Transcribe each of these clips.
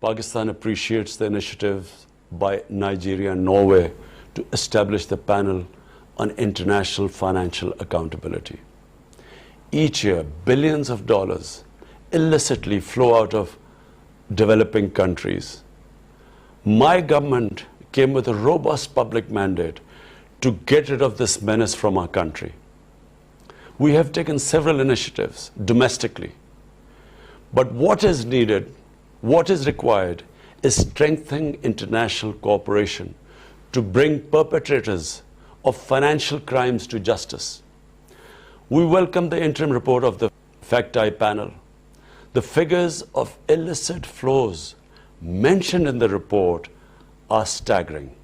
Pakistan appreciates the initiative by Nigeria and Norway to establish the panel on international financial accountability. Each year, billions of dollars illicitly flow out of developing countries. My government came with a robust public mandate to get rid of this menace from our country. We have taken several initiatives domestically, but what is needed, what is required, is strengthening international cooperation to bring perpetrators of financial crimes to justice. We welcome the interim report of the Facti panel. The figures of illicit flows mentioned in the report are staggering.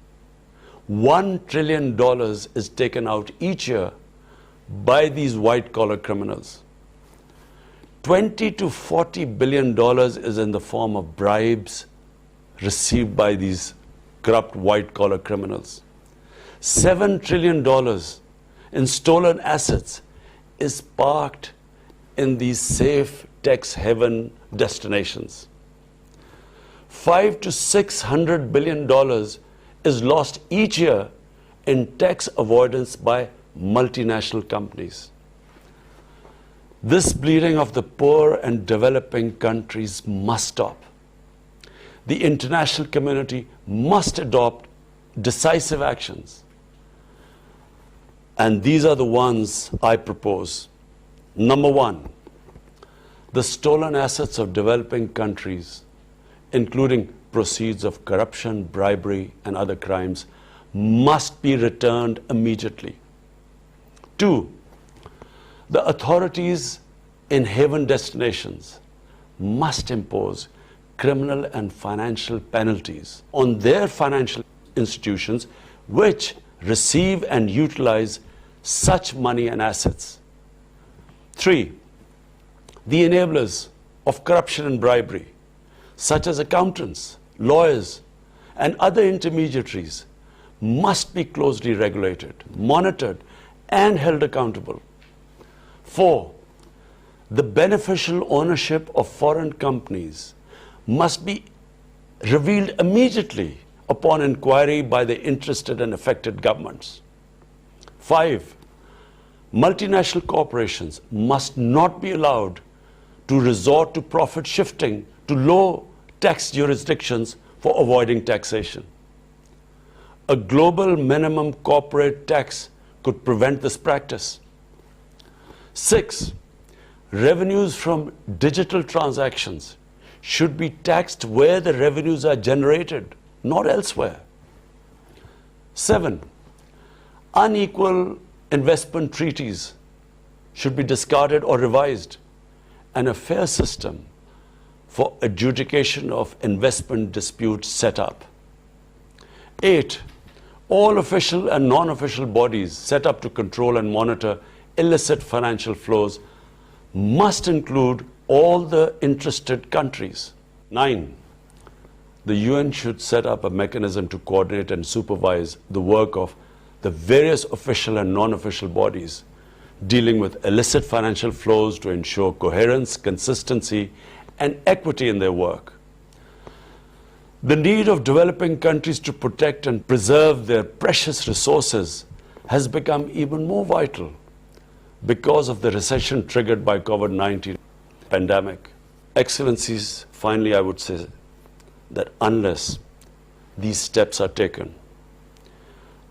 $1 trillion is taken out each year by these white-collar criminals. $20 to $40 billion is in the form of bribes received by these corrupt white-collar criminals. $7 trillion in stolen assets is parked in these safe tax haven destinations. $500 to $600 billion is lost each year in tax avoidance by multinational companies. This bleeding of the poor and developing countries must stop. The international community must adopt decisive actions. And these are the ones I propose. Number one, the stolen assets of developing countries, including proceeds of corruption, bribery, and other crimes, must be returned immediately. Two, the authorities in haven destinations must impose criminal and financial penalties on their financial institutions which receive and utilize such money and assets. Three, the enablers of corruption and bribery, such as accountants, lawyers, and other intermediaries, must be closely regulated, monitored, and held accountable. Four, the beneficial ownership of foreign companies must be revealed immediately upon inquiry by the interested and affected governments. Five, multinational corporations must not be allowed to resort to profit shifting to low tax jurisdictions for avoiding taxation. A global minimum corporate tax could prevent this practice. Six, revenues from digital transactions should be taxed where the revenues are generated, not elsewhere. Seven, unequal investment treaties should be discarded or revised, and a fair system for adjudication of investment disputes set up. Eight, all official and non-official bodies set up to control and monitor illicit financial flows must include all the interested countries. Nine, the UN should set up a mechanism to coordinate and supervise the work of the various official and non-official bodies dealing with illicit financial flows to ensure coherence, consistency, and equity in their work. The need of developing countries to protect and preserve their precious resources has become even more vital because of the recession triggered by COVID-19 pandemic. Excellencies, finally I would say that unless these steps are taken,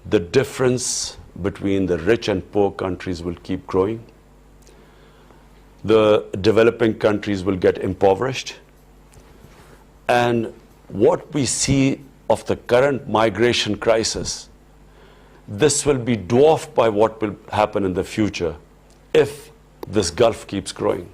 the difference between the rich and poor countries will keep growing. The developing countries will get impoverished. And what we see of the current migration crisis, this will be dwarfed by what will happen in the future if this gulf keeps growing.